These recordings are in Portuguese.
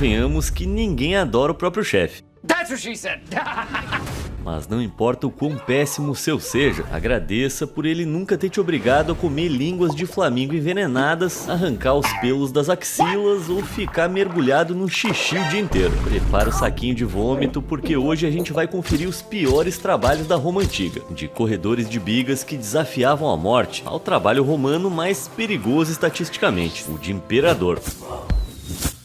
convenhamos que ninguém adora o próprio chefe. That's what she said. Mas não importa o quão péssimo o seu seja, agradeça por ele nunca ter te obrigado a comer línguas de flamingo envenenadas, arrancar os pelos das axilas ou ficar mergulhado no xixi o dia inteiro. Prepara o saquinho de vômito, porque hoje a gente vai conferir os piores trabalhos da Roma Antiga, de corredores de bigas que desafiavam a morte, ao trabalho romano mais perigoso estatisticamente, o de imperador.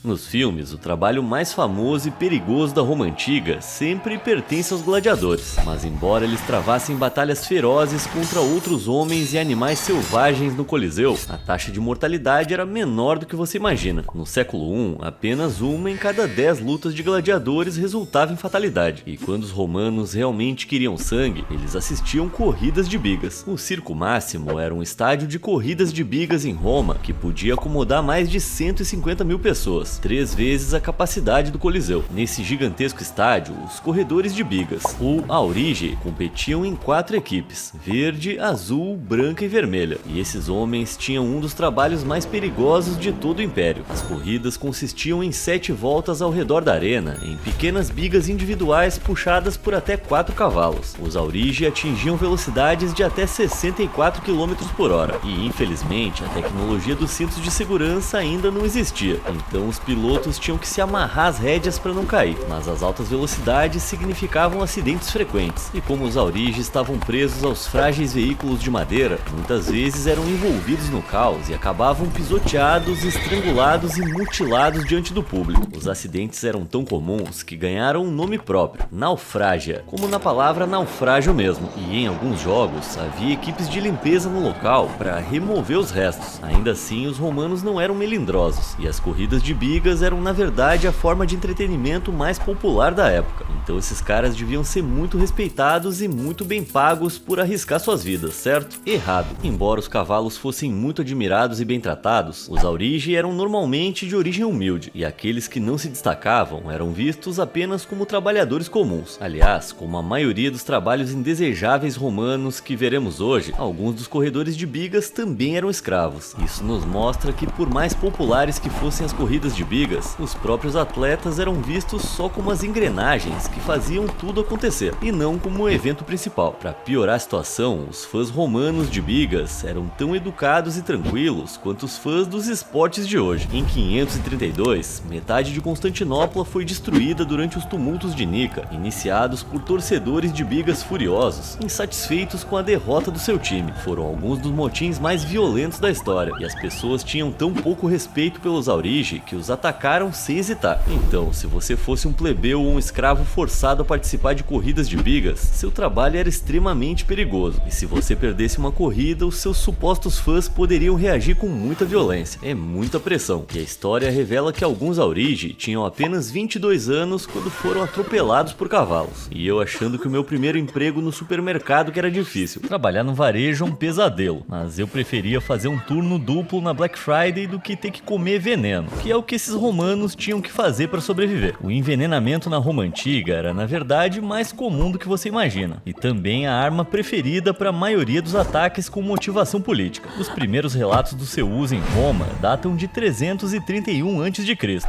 Nos filmes, o trabalho mais famoso e perigoso da Roma Antiga sempre pertence aos gladiadores, mas embora eles travassem batalhas ferozes contra outros homens e animais selvagens no Coliseu, a taxa de mortalidade era menor do que você imagina. No século I, apenas uma em cada 10 lutas de gladiadores resultava em fatalidade, e quando os romanos realmente queriam sangue, eles assistiam corridas de bigas. O Circo Máximo era um estádio de corridas de bigas em Roma que podia acomodar mais de 150 mil pessoas, 3 vezes a capacidade do Coliseu. Nesse gigantesco estádio, os corredores de bigas, ou aurige, competiam em 4 equipes: verde, azul, branca e vermelha. E esses homens tinham um dos trabalhos mais perigosos de todo o Império. As corridas consistiam em 7 voltas ao redor da arena, em pequenas bigas individuais puxadas por até 4 cavalos. Os aurige atingiam velocidades de até 64 km por hora. E, infelizmente, a tecnologia dos cintos de segurança ainda não existia. Então, os pilotos tinham que se amarrar as rédeas para não cair, mas as altas velocidades significavam acidentes frequentes, e como os auriges estavam presos aos frágeis veículos de madeira, muitas vezes eram envolvidos no caos e acabavam pisoteados, estrangulados e mutilados diante do público. Os acidentes eram tão comuns que ganharam um nome próprio, naufrágia, como na palavra naufrágio mesmo, e em alguns jogos havia equipes de limpeza no local para remover os restos. Ainda assim, os romanos não eram melindrosos, e as corridas de bigas eram na verdade a forma de entretenimento mais popular da época. Então esses caras deviam ser muito respeitados e muito bem pagos por arriscar suas vidas, certo? Errado. Embora os cavalos fossem muito admirados e bem tratados, os aurige eram normalmente de origem humilde, e aqueles que não se destacavam eram vistos apenas como trabalhadores comuns. Aliás, como a maioria dos trabalhos indesejáveis romanos que veremos hoje, alguns dos corredores de bigas também eram escravos. Isso nos mostra que, por mais populares que fossem as corridas de bigas, os próprios atletas eram vistos só como as engrenagens que faziam tudo acontecer, e não como o evento principal. Para piorar a situação, os fãs romanos de bigas eram tão educados e tranquilos quanto os fãs dos esportes de hoje. Em 532, metade de Constantinopla foi destruída durante os tumultos de Nica, iniciados por torcedores de bigas furiosos, insatisfeitos com a derrota do seu time. Foram alguns dos motins mais violentos da história, e as pessoas tinham tão pouco respeito pelos aurige que os atacaram sem hesitar. Então, se você fosse um plebeu ou um escravo forçado a participar de corridas de bigas, seu trabalho era extremamente perigoso, e se você perdesse uma corrida, os seus supostos fãs poderiam reagir com muita violência. É muita pressão, e a história revela que alguns aurige tinham apenas 22 anos quando foram atropelados por cavalos. E eu achando que o meu primeiro emprego no supermercado que era difícil. Trabalhar no varejo é um pesadelo, mas eu preferia fazer um turno duplo na Black Friday do que ter que comer veneno, que é o que esses romanos tinham que fazer para sobreviver. O envenenamento na Roma Antiga era, na verdade, mais comum do que você imagina, e também a arma preferida para a maioria dos ataques com motivação política. Os primeiros relatos do seu uso em Roma datam de 331 a.C.,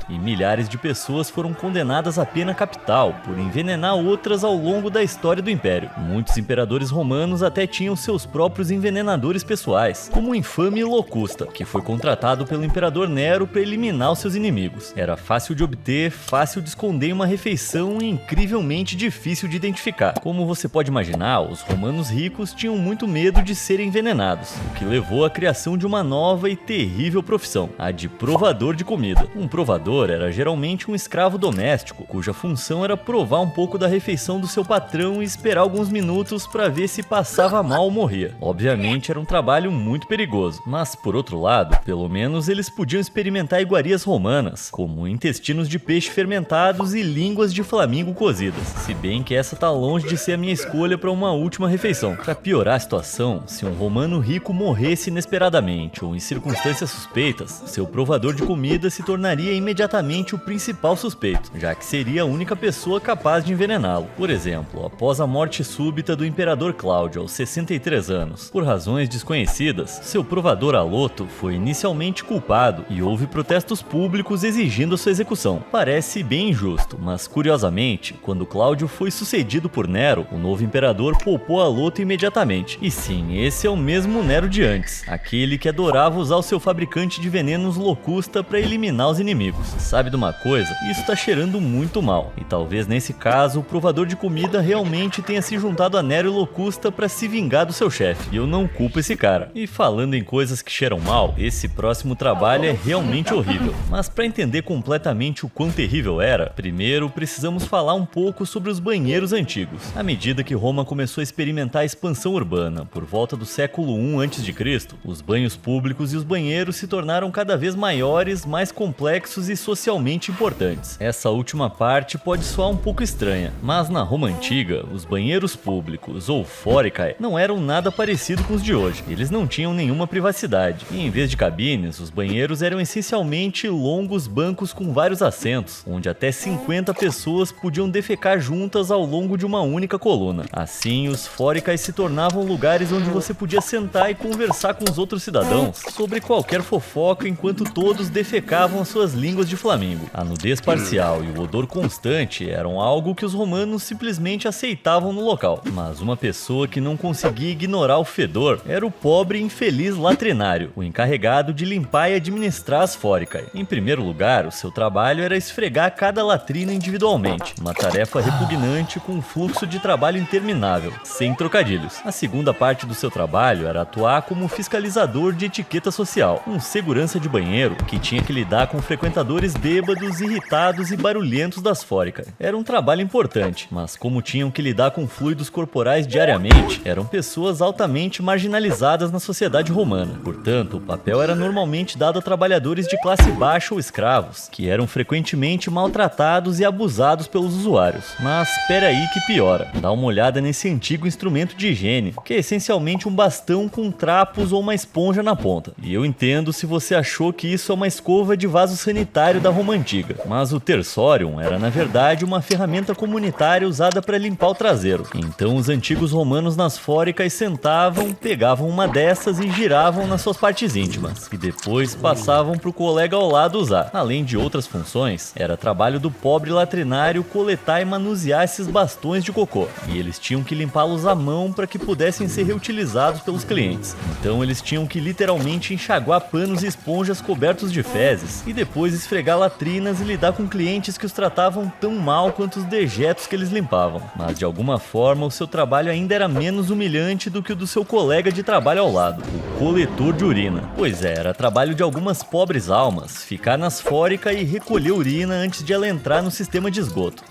e milhares de pessoas foram condenadas à pena capital por envenenar outras ao longo da história do Império. Muitos imperadores romanos até tinham seus próprios envenenadores pessoais, como o infame Locusta, que foi contratado pelo imperador Nero para eliminar os seus inimigos. Era fácil de obter, fácil de esconder em uma refeição e incrivelmente difícil de identificar. Como você pode imaginar, os romanos ricos tinham muito medo de serem envenenados, o que levou à criação de uma nova e terrível profissão, a de provador de comida. Um provador era geralmente um escravo doméstico, cuja função era provar um pouco da refeição do seu patrão e esperar alguns minutos para ver se passava mal ou morria. Obviamente era um trabalho muito perigoso, mas por outro lado, pelo menos eles podiam experimentar iguarias romanas, como intestinos de peixe fermentados e línguas de flamingo cozidas, se bem que essa tá longe de ser a minha escolha para uma última refeição. Para piorar a situação, se um romano rico morresse inesperadamente ou em circunstâncias suspeitas, seu provador de comida se tornaria imediatamente o principal suspeito, já que seria a única pessoa capaz de envenená-lo. Por exemplo, após a morte súbita do imperador Cláudio aos 63 anos, por razões desconhecidas, seu provador Aloto foi inicialmente culpado e houve protestos públicos exigindo sua execução. Parece bem injusto, mas curiosamente, quando Cláudio foi sucedido por Nero, o novo imperador poupou Aloto imediatamente. E sim, esse é o mesmo Nero de antes, aquele que adorava usar o seu fabricante de venenos Locusta para eliminar os inimigos. Sabe de uma coisa? Isso tá cheirando muito mal, e talvez nesse caso o provador de comida realmente tenha se juntado a Nero e Locusta para se vingar do seu chefe, e eu não culpo esse cara. E falando em coisas que cheiram mal, esse próximo trabalho é realmente horrível, mas para entender completamente o quão terrível era, primeiro precisamos falar um pouco sobre os banheiros antigos. À medida que Roma começou a experimentar a expansão urbana, por volta do século I a.C., os banhos públicos e os banheiros se tornaram cada vez maiores, mais complexos e socialmente importantes. Essa última parte pode soar um pouco estranha, mas na Roma antiga, os banheiros públicos, ou foricae, não eram nada parecido com os de hoje. Eles não tinham nenhuma privacidade, e em vez de cabines, os banheiros eram essencialmente longos bancos com vários assentos, onde até 50 pessoas podiam defecar juntas ao longo de uma única coluna. Assim, os foricae se tornavam lugares onde você podia sentar e conversar com os outros cidadãos sobre qualquer fofoca enquanto todos defecavam as suas línguas de flamingo. A nudez parcial e o odor constante eram algo que os romanos simplesmente aceitavam no local, mas uma pessoa que não conseguia ignorar o fedor era o pobre e infeliz latrinário, o encarregado de limpar e administrar as foricae. Em primeiro lugar, o seu trabalho era esfregar cada latrina individualmente, uma tarefa repugnante com um fluxo de trabalho interminável, sem trocadilhos. A segunda parte do seu trabalho era atuar como fiscalizador de etiqueta social, um segurança de banheiro que tinha que lidar com frequentadores bêbados, irritados e barulhentos das foricae. Era um trabalho importante, mas como tinham que lidar com fluidos corporais diariamente, eram pessoas altamente marginalizadas na sociedade romana. Portanto, o papel era normalmente dado a trabalhadores de classe baixa ou escravos, que eram frequentemente maltratados e abusados pelos usuários. Mas espera aí que piora. Dá uma olhada nesse antigo instrumento de higiene, que é essencialmente um bastão com trapos ou uma esponja na ponta. E eu entendo se você achou que isso é uma escova de vaso sanitário da Roma antiga, mas o tersorium era na verdade uma ferramenta comunitária usada para limpar o traseiro. Então os antigos romanos nas fóricas sentavam, pegavam uma dessas e giravam nas suas partes íntimas, e depois passavam para o colega ao lado usar. Além de outras funções, era trabalho do pobre latrinário coletar e manusear esses bastões de cocô, e eles tinham que limpá-los à mão para que pudessem ser reutilizados pelos clientes. Então eles tinham que literalmente enxaguar panos e esponjas cobertos de fezes, e depois esfregar latrinas e lidar com clientes que os tratavam tão mal quanto os dejetos que eles limpavam. Mas de alguma forma o seu trabalho ainda era menos humilhante do que o do seu colega de trabalho ao lado, o coletor de urina. Pois é, era trabalho de algumas pobres almas ficar nas fóricas e recolher urina antes de ela entrar no sistema de esgoto.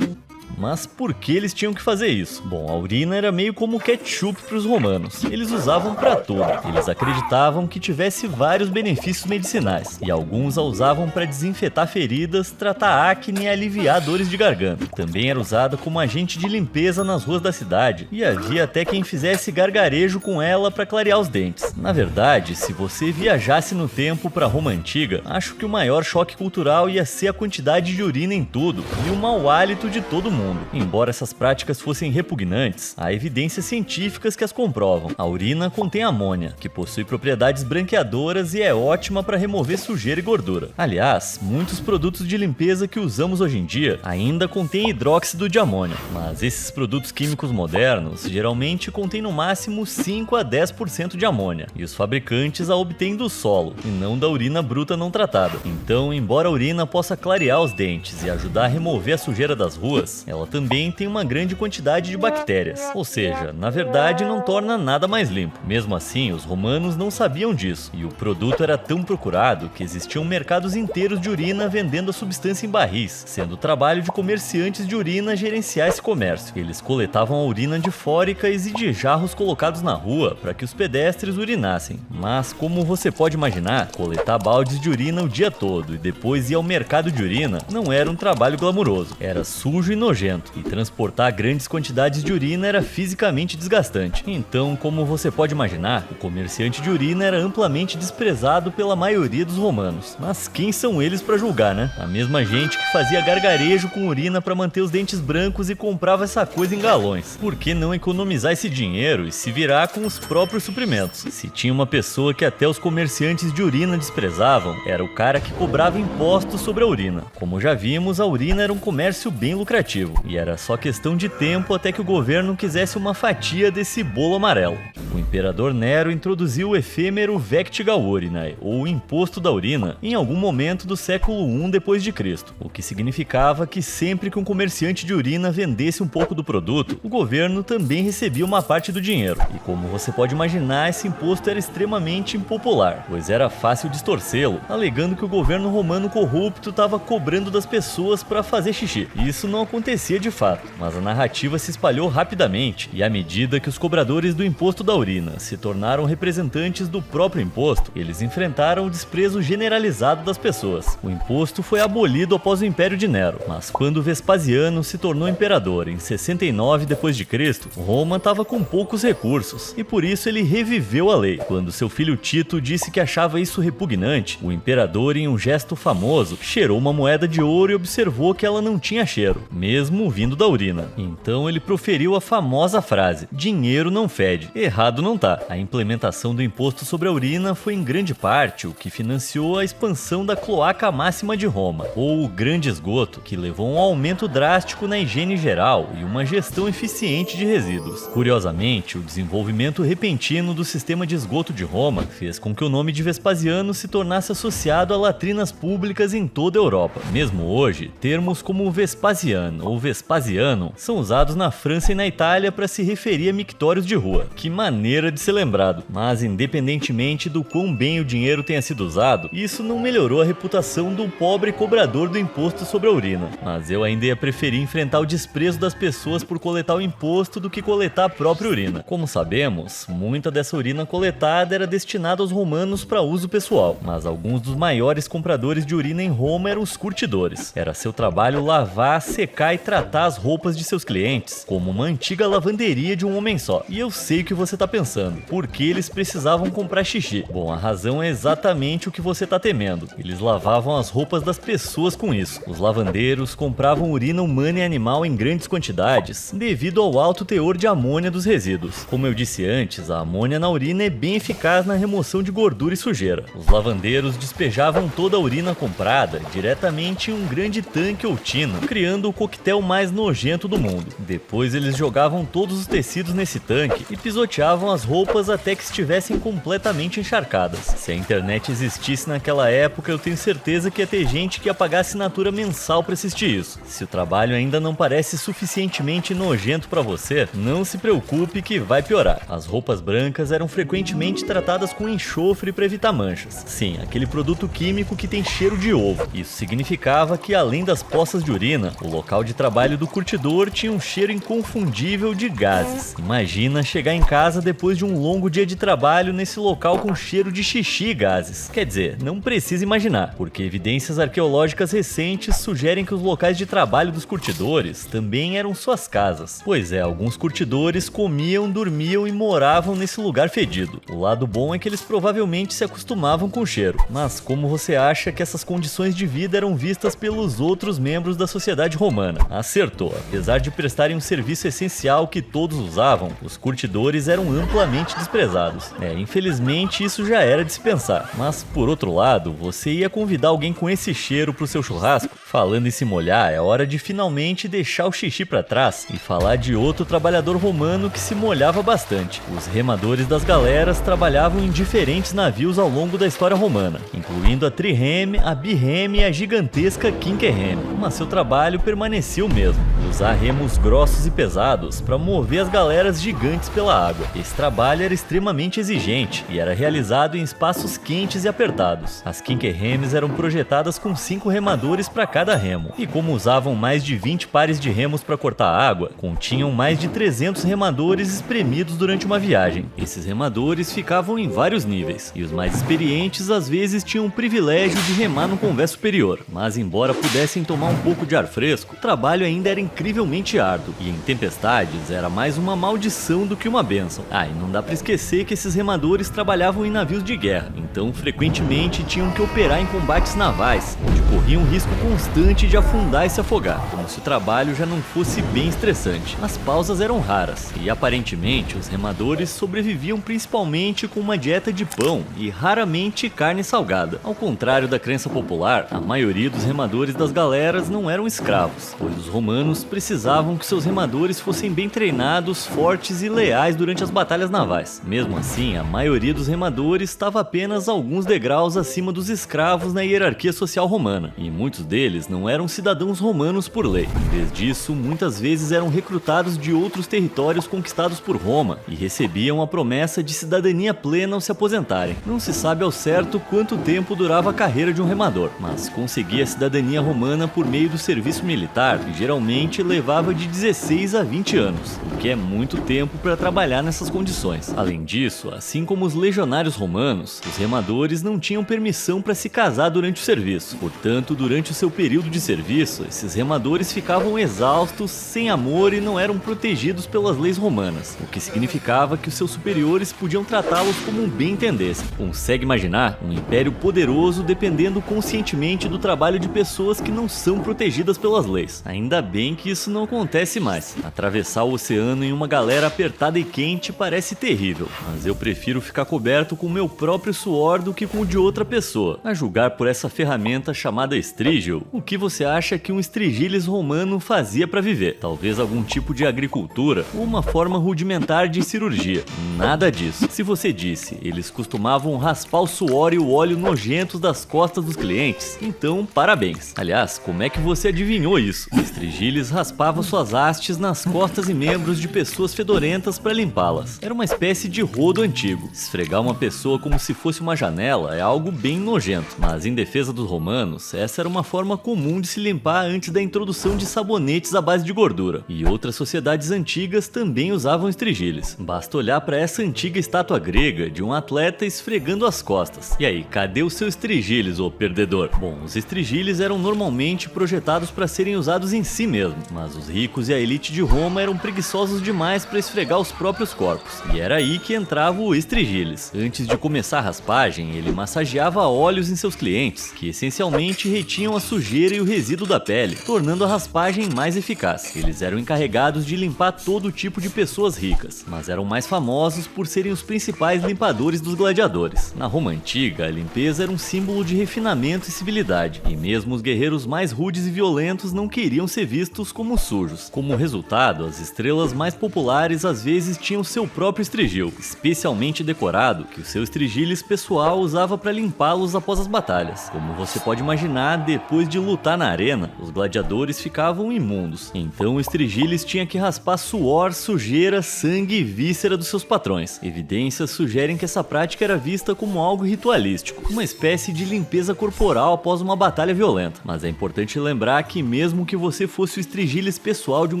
Mas por que eles tinham que fazer isso? Bom, a urina era meio como ketchup para os romanos. Eles usavam para tudo. Eles acreditavam que tivesse vários benefícios medicinais, e alguns a usavam para desinfetar feridas, tratar acne e aliviar dores de garganta. Também era usada como agente de limpeza nas ruas da cidade, e havia até quem fizesse gargarejo com ela para clarear os dentes. Na verdade, se você viajasse no tempo para Roma antiga, acho que o maior choque cultural ia ser a quantidade de urina em tudo e o mau hálito de todo mundo. Embora essas práticas fossem repugnantes, há evidências científicas que as comprovam. A urina contém amônia, que possui propriedades branqueadoras e é ótima para remover sujeira e gordura. Aliás, muitos produtos de limpeza que usamos hoje em dia ainda contêm hidróxido de amônia, mas esses produtos químicos modernos geralmente contêm no máximo 5 a 10% de amônia, e os fabricantes a obtêm do solo, e não da urina bruta não tratada. Então, embora a urina possa clarear os dentes e ajudar a remover a sujeira das ruas, ela ela também tem uma grande quantidade de bactérias, ou seja, na verdade não torna nada mais limpo. Mesmo assim, os romanos não sabiam disso, e o produto era tão procurado que existiam mercados inteiros de urina vendendo a substância em barris, sendo o trabalho de comerciantes de urina gerenciar esse comércio. Eles coletavam a urina de fóricas e de jarros colocados na rua para que os pedestres urinassem. Mas, como você pode imaginar, coletar baldes de urina o dia todo e depois ir ao mercado de urina não era um trabalho glamuroso, era sujo e nojento, e transportar grandes quantidades de urina era fisicamente desgastante. Então, como você pode imaginar, o comerciante de urina era amplamente desprezado pela maioria dos romanos. Mas quem são eles para julgar, né? A mesma gente que fazia gargarejo com urina para manter os dentes brancos e comprava essa coisa em galões. Por que não economizar esse dinheiro e se virar com os próprios suprimentos? Se tinha uma pessoa que até os comerciantes de urina desprezavam, era o cara que cobrava impostos sobre a urina. Como já vimos, a urina era um comércio bem lucrativo, e era só questão de tempo até que o governo quisesse uma fatia desse bolo amarelo. O imperador Nero introduziu o efêmero Vectiga Urinae, ou imposto da urina, em algum momento do século I d.C., o que significava que sempre que um comerciante de urina vendesse um pouco do produto, o governo também recebia uma parte do dinheiro. E como você pode imaginar, esse imposto era extremamente impopular, pois era fácil distorcê-lo, alegando que o governo romano corrupto estava cobrando das pessoas para fazer xixi. Isso não acontecia de fato, mas a narrativa se espalhou rapidamente, e à medida que os cobradores do imposto da urina se tornaram representantes do próprio imposto, eles enfrentaram o desprezo generalizado das pessoas. O imposto foi abolido após o Império de Nero, mas quando Vespasiano se tornou imperador em 69 d.C., Roma estava com poucos recursos, e por isso ele reviveu a lei. Quando seu filho Tito disse que achava isso repugnante, o imperador, em um gesto famoso, cheirou uma moeda de ouro e observou que ela não tinha cheiro, mesmo vindo da urina. Então ele proferiu a famosa frase: dinheiro não fede. Errado não tá. A implementação do imposto sobre a urina foi em grande parte o que financiou a expansão da cloaca máxima de Roma, ou o grande esgoto, que levou a um aumento drástico na higiene geral e uma gestão eficiente de resíduos. Curiosamente, o desenvolvimento repentino do sistema de esgoto de Roma fez com que o nome de Vespasiano se tornasse associado a latrinas públicas em toda a Europa. Mesmo hoje, termos como Vespasian ou Vespasiano são usados na França e na Itália para se referir a mictórios de rua. Que maneira de ser lembrado. Mas independentemente do quão bem o dinheiro tenha sido usado, isso não melhorou a reputação do pobre cobrador do imposto sobre a urina. Mas eu ainda ia preferir enfrentar o desprezo das pessoas por coletar o imposto do que coletar a própria urina. Como sabemos, muita dessa urina coletada era destinada aos romanos para uso pessoal, mas alguns dos maiores compradores de urina em Roma eram os curtidores. Era seu trabalho lavar, secar e tratar as roupas de seus clientes, como uma antiga lavanderia de um homem só. E eu sei o que você tá pensando, por que eles precisavam comprar xixi? Bom, a razão é exatamente o que você tá temendo. Eles lavavam as roupas das pessoas com isso. Os lavandeiros compravam urina humana e animal em grandes quantidades, devido ao alto teor de amônia dos resíduos. Como eu disse antes, a amônia na urina é bem eficaz na remoção de gordura e sujeira. Os lavandeiros despejavam toda a urina comprada diretamente em um grande tanque ou tina, criando o coquetel mais nojento do mundo. Depois eles jogavam todos os tecidos nesse tanque e pisoteavam as roupas até que estivessem completamente encharcadas. Se a internet existisse naquela época, eu tenho certeza que ia ter gente que ia pagar assinatura mensal para assistir isso. Se o trabalho ainda não parece suficientemente nojento para você, não se preocupe que vai piorar. As roupas brancas eram frequentemente tratadas com enxofre para evitar manchas. Sim, aquele produto químico que tem cheiro de ovo. Isso significava que, além das poças de urina, o local de trabalho do curtidor tinha um cheiro inconfundível de gases. Imagina chegar em casa depois de um longo dia de trabalho nesse local com cheiro de xixi e gases. Quer dizer, não precisa imaginar, porque evidências arqueológicas recentes sugerem que os locais de trabalho dos curtidores também eram suas casas. Pois é, alguns curtidores comiam, dormiam e moravam nesse lugar fedido. O lado bom é que eles provavelmente se acostumavam com o cheiro. Mas como você acha que essas condições de vida eram vistas pelos outros membros da sociedade romana? Acertou. Apesar de prestarem um serviço essencial que todos usavam, os curtidores eram amplamente desprezados. Infelizmente isso já era de se pensar. Mas por outro lado, você ia convidar alguém com esse cheiro pro seu churrasco? Falando em se molhar, é hora de finalmente deixar o xixi pra trás e falar de outro trabalhador romano que se molhava bastante. Os remadores das galeras trabalhavam em diferentes navios ao longo da história romana, incluindo a trireme, a birreme e a gigantesca quinquerreme, mas seu trabalho permaneceu o mesmo: usar remos grossos e pesados para mover as galeras gigantes pela água. Esse trabalho era extremamente exigente e era realizado em espaços quentes e apertados. As Kinker-remes eram projetadas com 5 remadores para cada remo, e como usavam mais de 20 pares de remos para cortar a água, continham mais de 300 remadores espremidos durante uma viagem. Esses remadores ficavam em vários níveis, e os mais experientes às vezes tinham o privilégio de remar no convés superior, mas embora pudessem tomar um pouco de ar fresco, o trabalho ainda era incrivelmente árduo, e em tempestades era mais uma maldição do que uma bênção. E não dá pra esquecer que esses remadores trabalhavam em navios de guerra, então frequentemente tinham que operar em combates navais, onde corriam um risco constante de afundar e se afogar, como se o trabalho já não fosse bem estressante. As pausas eram raras, e aparentemente os remadores sobreviviam principalmente com uma dieta de pão e raramente carne salgada. Ao contrário da crença popular, a maioria dos remadores das galeras não eram escravos, pois os romanos precisavam que seus remadores fossem bem treinados, fortes e leais durante as batalhas navais. Mesmo assim, a maioria dos remadores estava apenas alguns degraus acima dos escravos na hierarquia social romana, e muitos deles não eram cidadãos romanos por lei. Em vez disso, muitas vezes eram recrutados de outros territórios conquistados por Roma e recebiam a promessa de cidadania plena ao se aposentarem. Não se sabe ao certo quanto tempo durava a carreira de um remador, mas conseguia a cidadania romana por meio do serviço militar, que geralmente levava de 16 a 20 anos, o que é muito tempo para trabalhar nessas condições. Além disso, assim como os legionários romanos, os remadores não tinham permissão para se casar durante o serviço. Portanto, durante o seu período de serviço, esses remadores ficavam exaustos, sem amor e não eram protegidos pelas leis romanas, o que significava que os seus superiores podiam tratá-los como bem entendessem. Consegue imaginar um império poderoso dependendo conscientemente do trabalho de pessoas que não são protegidas pelas leis? Ainda bem que isso não acontece mais. Atravessar o oceano em uma galera apertada e quente parece terrível, mas eu prefiro ficar coberto com o meu próprio suor do que com o de outra pessoa. A julgar por essa ferramenta chamada estrígil, o que você acha que um estrigilis romano fazia para viver? Talvez algum tipo de agricultura ou uma forma rudimentar de cirurgia. Nada disso. Se você disse, eles costumavam raspar o suor e o óleo nojentos das costas dos clientes, então parabéns. Aliás, como é que você adivinhou isso? Estrigilis raspava suas hastes nas costas e membros de pessoas fedorentas para limpá-las. Era uma espécie de rodo antigo. Esfregar uma pessoa como se fosse uma janela é algo bem nojento, mas em defesa dos romanos, essa era uma forma comum de se limpar antes da introdução de sabonetes à base de gordura. E outras sociedades antigas também usavam estrigilis. Basta olhar para essa antiga estátua grega de um atleta esfregando as costas. E aí, cadê o seu estrigilis, ô perdedor? Bom, os estrigilis eram normalmente projetados para serem usados em si mesmo, mas os ricos e a elite de Roma eram preguiçosos demais para esfregar os próprios corpos. E era aí que entrava o estrigilis. Antes de começar a raspagem, ele massageava óleos em seus clientes, que essencialmente retinham a sujeira e o resíduo da pele, tornando a raspagem mais eficaz. Eles eram encarregados de limpar todo tipo de pessoas ricas, mas eram mais famosos por serem os principais limpadores dos gladiadores. Na Roma antiga, a limpeza era um símbolo de refinamento e civilidade, e mesmo os guerreiros mais rudes e violentos não queriam ser vistos como sujos. Como resultado, as estrelas mais populares às vezes tinham seu próprio estrigil, especialmente decorado, que o seu estrigilis pessoal usava para limpá-los após as batalhas. Como você pode imaginar, depois de lutar na arena, os gladiadores ficavam imundos, então o estrigilis tinha que raspar suor, sujeira, sangue e víscera dos seus patrões. Evidências sugerem que essa prática era vista como algo ritualístico, uma espécie de limpeza corporal após uma batalha violenta. Mas é importante lembrar que mesmo que você fosse o estrigilis pessoal de um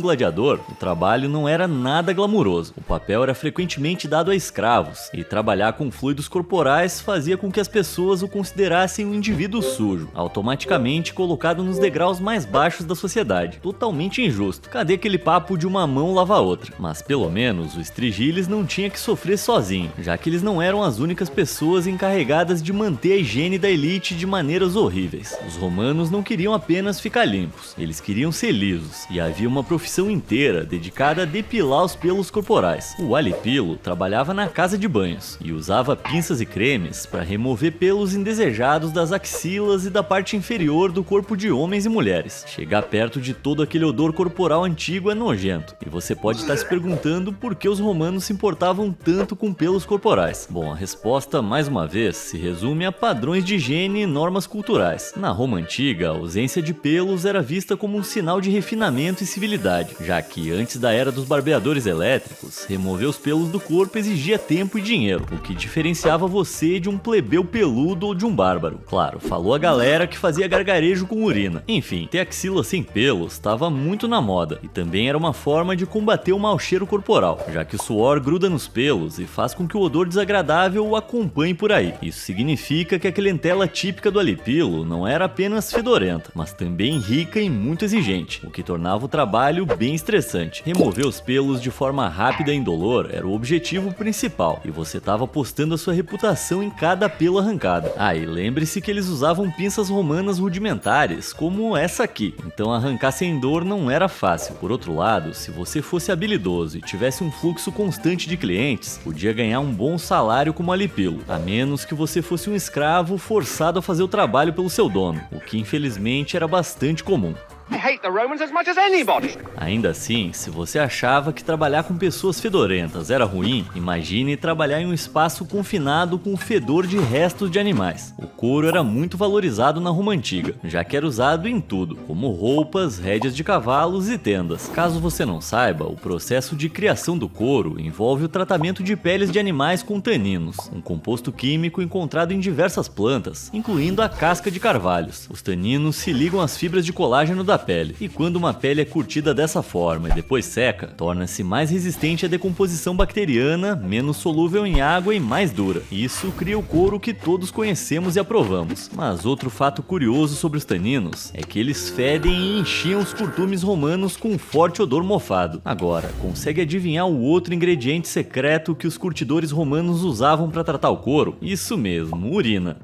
gladiador, o trabalho não era nada glamuroso. O papel era frequentemente dado a escravos, e trabalhar com fluidos corporais fazia com que as pessoas o considerassem um indivíduo sujo, automaticamente colocado nos degraus mais baixos da sociedade. Totalmente injusto. Cadê aquele papo de uma mão lava a outra? Mas pelo menos o estrigilis não tinha que sofrer sozinho, já que eles não eram as únicas pessoas encarregadas de manter a higiene da elite de maneiras horríveis. Os romanos não queriam apenas ficar limpos, eles queriam ser lisos, e havia uma profissão inteira dedicada a depilar os pelos corporais. O alipilo trabalhava na casa de banhos e usava pinças e cremes para remover pelos indesejados das axilas e da parte inferior do corpo de homens e mulheres. Chegar perto de todo aquele odor corporal antigo é nojento, e você pode estar se perguntando por que os romanos se importavam tanto com pelos corporais. Bom, a resposta, mais uma vez, se resume a padrões de higiene e normas culturais. Na Roma antiga, a ausência de pelos era vista como um sinal de refinamento e civilidade, já que antes da era dos barbeadores elétricos, remover os pelos do corpo exigia tempo e dinheiro, o que diferenciava você de um plebeu peludo ou de um bárbaro. Claro, falou a galera que fazia gargarejo com urina. Enfim, ter axila sem pelos estava muito na moda, e também era uma forma de combater o mau cheiro corporal, já que o suor gruda nos pelos e faz com que o odor desagradável o acompanhe por aí. Isso significa que a clientela típica do alipilo não era apenas fedorenta, mas também rica e muito exigente, o que tornava o trabalho bem estressante. Remover os pelos de forma rápida e indolor era o objetivo principal, e você estava apostando a sua reputação em cada pelo arrancado. E lembre-se que eles usavam pinças romanas rudimentares, como essa aqui, então arrancar sem dor não era fácil. Por outro lado, se você fosse habilidoso e tivesse um fluxo constante de clientes, podia ganhar um bom salário como alipilo, a menos que você fosse um escravo forçado a fazer o trabalho pelo seu dono, o que infelizmente era bastante comum. I hate the Romans as much as anybody. Ainda assim, se você achava que trabalhar com pessoas fedorentas era ruim, imagine trabalhar em um espaço confinado com o fedor de restos de animais. O couro era muito valorizado na Roma Antiga, já que era usado em tudo, como roupas, rédeas de cavalos e tendas. Caso você não saiba, o processo de criação do couro envolve o tratamento de peles de animais com taninos, um composto químico encontrado em diversas plantas, incluindo a casca de carvalhos. Os taninos se ligam às fibras de colágeno da pele, e quando uma pele é curtida dessa forma e depois seca, torna-se mais resistente à decomposição bacteriana, menos solúvel em água e mais dura. Isso cria o couro que todos conhecemos e aprovamos. Mas outro fato curioso sobre os taninos é que eles fedem e enchiam os curtumes romanos com um forte odor mofado. Agora, consegue adivinhar o outro ingrediente secreto que os curtidores romanos usavam para tratar o couro? Isso mesmo, urina.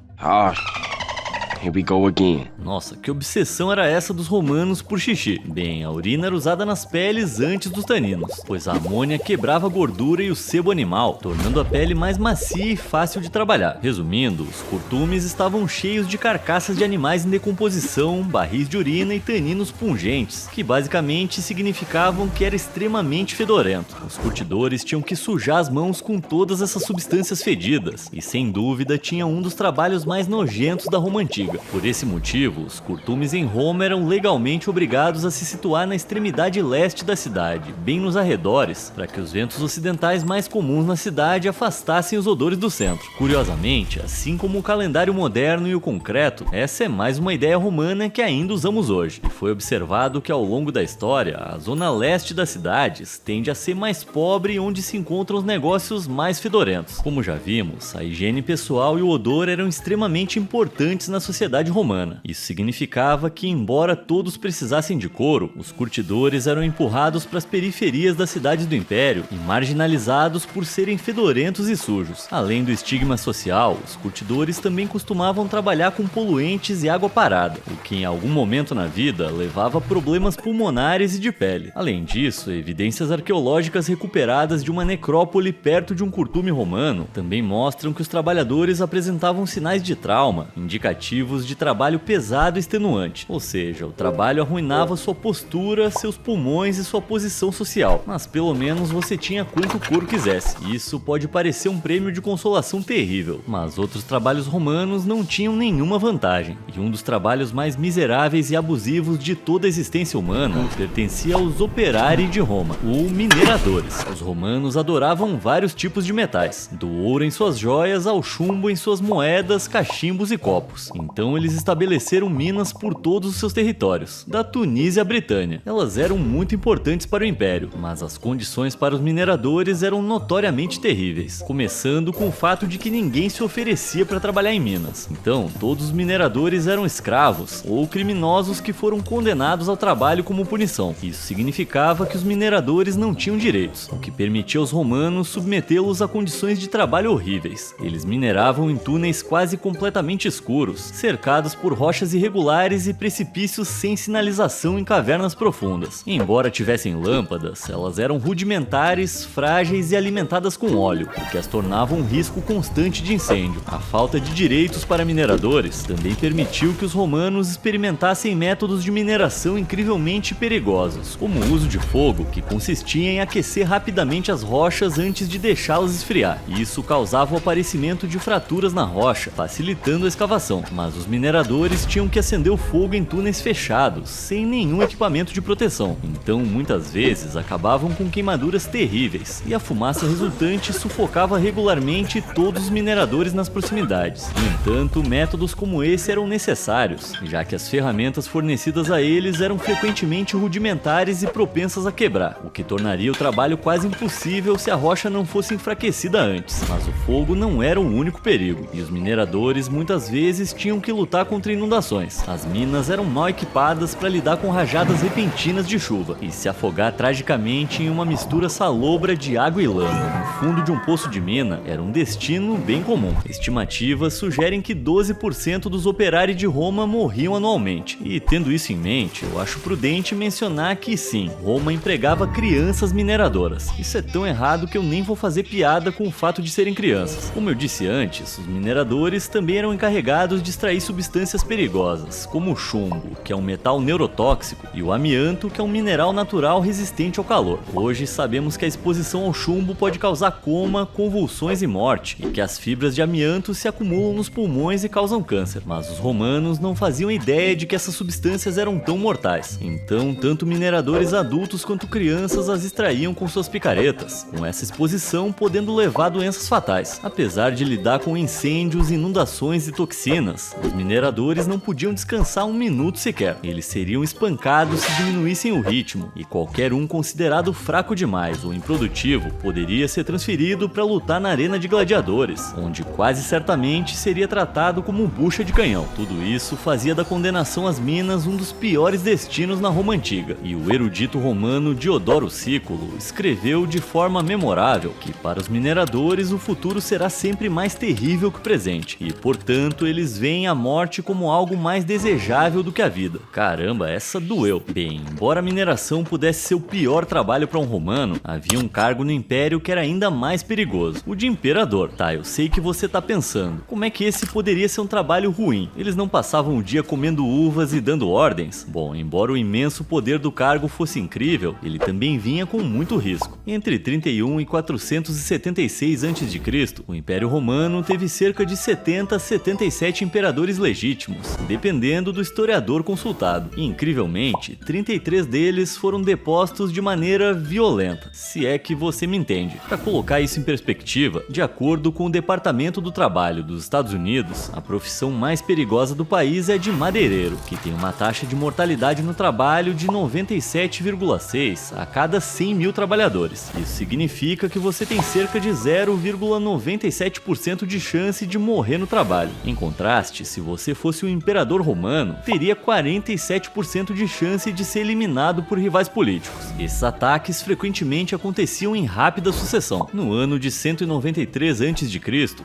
Here we go again. Nossa, que obsessão era essa dos romanos por xixi? Bem, a urina era usada nas peles antes dos taninos, pois a amônia quebrava a gordura e o sebo animal, tornando a pele mais macia e fácil de trabalhar. Resumindo, os curtumes estavam cheios de carcaças de animais em decomposição, barris de urina e taninos pungentes, que basicamente significavam que era extremamente fedorento. Os curtidores tinham que sujar as mãos com todas essas substâncias fedidas, e sem dúvida tinha um dos trabalhos mais nojentos da Roma Antiga. Por esse motivo, os curtumes em Roma eram legalmente obrigados a se situar na extremidade leste da cidade, bem nos arredores, para que os ventos ocidentais mais comuns na cidade afastassem os odores do centro. Curiosamente, assim como o calendário moderno e o concreto, essa é mais uma ideia romana que ainda usamos hoje, e foi observado que ao longo da história, a zona leste das cidades tende a ser mais pobre e onde se encontram os negócios mais fedorentos. Como já vimos, a higiene pessoal e o odor eram extremamente importantes na sociedade romana. Isso significava que, embora todos precisassem de couro, os curtidores eram empurrados para as periferias das cidades do Império e marginalizados por serem fedorentos e sujos. Além do estigma social, os curtidores também costumavam trabalhar com poluentes e água parada, o que em algum momento na vida levava a problemas pulmonares e de pele. Além disso, evidências arqueológicas recuperadas de uma necrópole perto de um curtume romano também mostram que os trabalhadores apresentavam sinais de trauma, indicativos de trabalho pesado e extenuante, ou seja, o trabalho arruinava sua postura, seus pulmões e sua posição social, mas pelo menos você tinha quanto couro quisesse. Isso pode parecer um prêmio de consolação terrível, mas outros trabalhos romanos não tinham nenhuma vantagem, e um dos trabalhos mais miseráveis e abusivos de toda a existência humana pertencia aos operári de Roma, ou mineradores. Os romanos adoravam vários tipos de metais, do ouro em suas joias ao chumbo em suas moedas, cachimbos e copos. Então eles estabeleceram minas por todos os seus territórios, da Tunísia à Britânia. Elas eram muito importantes para o Império, mas as condições para os mineradores eram notoriamente terríveis, começando com o fato de que ninguém se oferecia para trabalhar em minas. Então, todos os mineradores eram escravos ou criminosos que foram condenados ao trabalho como punição. Isso significava que os mineradores não tinham direitos, o que permitia aos romanos submetê-los a condições de trabalho horríveis. Eles mineravam em túneis quase completamente escuros, cercados por rochas irregulares e precipícios sem sinalização em cavernas profundas. Embora tivessem lâmpadas, elas eram rudimentares, frágeis e alimentadas com óleo, o que as tornava um risco constante de incêndio. A falta de direitos para mineradores também permitiu que os romanos experimentassem métodos de mineração incrivelmente perigosos, como o uso de fogo, que consistia em aquecer rapidamente as rochas antes de deixá-las esfriar. Isso causava o aparecimento de fraturas na rocha, facilitando a escavação, mas os mineradores tinham que acender o fogo em túneis fechados, sem nenhum equipamento de proteção. Então, muitas vezes, acabavam com queimaduras terríveis, e a fumaça resultante sufocava regularmente todos os mineradores nas proximidades. No entanto, métodos como esse eram necessários, já que as ferramentas fornecidas a eles eram frequentemente rudimentares e propensas a quebrar, o que tornaria o trabalho quase impossível se a rocha não fosse enfraquecida antes. Mas o fogo não era o único perigo, e os mineradores muitas vezes tinham que lutar contra inundações. As minas eram mal equipadas para lidar com rajadas repentinas de chuva e se afogar tragicamente em uma mistura salobra de água e lama no fundo de um poço de mina era um destino bem comum. Estimativas sugerem que 12% dos operários de Roma morriam anualmente, e tendo isso em mente, eu acho prudente mencionar que sim, Roma empregava crianças mineradoras. Isso é tão errado que eu nem vou fazer piada com o fato de serem crianças. Como eu disse antes, os mineradores também eram encarregados de extrair substâncias perigosas, como o chumbo, que é um metal neurotóxico, e o amianto, que é um mineral natural resistente ao calor. Hoje sabemos que a exposição ao chumbo pode causar coma, convulsões e morte, e que as fibras de amianto se acumulam nos pulmões e causam câncer. Mas os romanos não faziam ideia de que essas substâncias eram tão mortais. Então, tanto mineradores adultos quanto crianças as extraíam com suas picaretas, com essa exposição podendo levar a doenças fatais. Apesar de lidar com incêndios, inundações e toxinas, os mineradores não podiam descansar um minuto sequer. Eles seriam espancados se diminuíssem o ritmo, e qualquer um considerado fraco demais ou improdutivo poderia ser transferido para lutar na arena de gladiadores, onde quase certamente seria tratado como um bucha de canhão. Tudo isso fazia da condenação às minas um dos piores destinos na Roma Antiga, e o erudito romano Diodoro Sículo escreveu de forma memorável que para os mineradores o futuro será sempre mais terrível que o presente, e portanto eles veem a morte como algo mais desejável do que a vida. Caramba, essa doeu. Bem, embora a mineração pudesse ser o pior trabalho para um romano, havia um cargo no império que era ainda mais perigoso, o de imperador. Tá, eu sei que você tá pensando, como é que esse poderia ser um trabalho ruim? Eles não passavam o dia comendo uvas e dando ordens? Bom, embora o imenso poder do cargo fosse incrível, ele também vinha com muito risco. Entre 31 e 476 a.C., o Império Romano teve cerca de 70 a 77 imperadores legítimos, dependendo do historiador consultado. E, incrivelmente, 33 deles foram depostos de maneira violenta, se é que você me entende. Para colocar isso em perspectiva, de acordo com o Departamento do Trabalho dos Estados Unidos, a profissão mais perigosa do país é a de madeireiro, que tem uma taxa de mortalidade no trabalho de 97,6 a cada 100 mil trabalhadores. Isso significa que você tem cerca de 0,97% de chance de morrer no trabalho. Em contraste, se você fosse um imperador romano, teria 47% de chance de ser eliminado por rivais políticos. Esses ataques frequentemente aconteciam em rápida sucessão. No ano de 193 a.C.,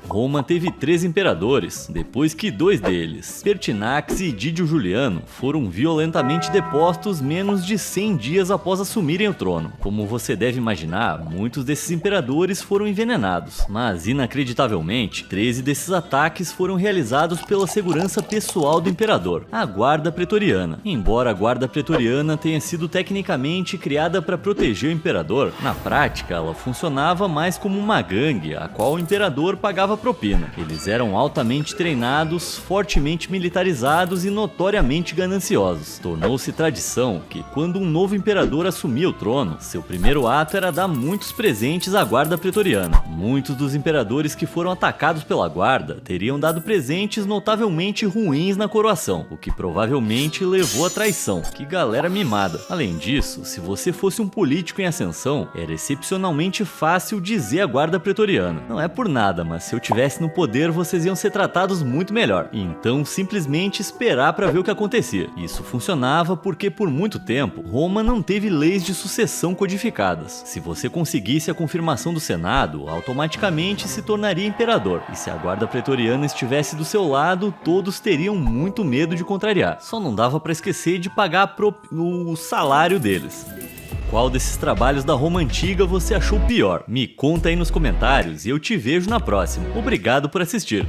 Roma teve 3 imperadores, depois que 2 deles, Pertinax e Didio Juliano, foram violentamente depostos menos de 100 dias após assumirem o trono. Como você deve imaginar, muitos desses imperadores foram envenenados, mas inacreditavelmente, 13 desses ataques foram realizados pela segurança pessoal do imperador, a Guarda Pretoriana. Embora a Guarda Pretoriana tenha sido tecnicamente criada para proteger o imperador, na prática ela funcionava mais como uma gangue a qual o imperador pagava propina. Eles eram altamente treinados, fortemente militarizados e notoriamente gananciosos. Tornou-se tradição que, quando um novo imperador assumia o trono, seu primeiro ato era dar muitos presentes à Guarda Pretoriana. Muitos dos imperadores que foram atacados pela Guarda teriam dado presentes notavelmente ruins na coroação, o que provavelmente levou à traição. Que galera mimada. Além disso, se você fosse um político em ascensão, era excepcionalmente fácil dizer à Guarda Pretoriana: não é por nada, mas se eu tivesse no poder, vocês iam ser tratados muito melhor. E então simplesmente esperar para ver o que acontecia. Isso funcionava porque por muito tempo Roma não teve leis de sucessão codificadas. Se você conseguisse a confirmação do Senado, automaticamente se tornaria imperador. E se a Guarda Pretoriana estivesse do seu lado, todos teriam muito medo de contrariar. Só não dava para esquecer de pagar o salário deles. Qual desses trabalhos da Roma Antiga você achou pior? Me conta aí nos comentários e eu te vejo na próxima. Obrigado por assistir!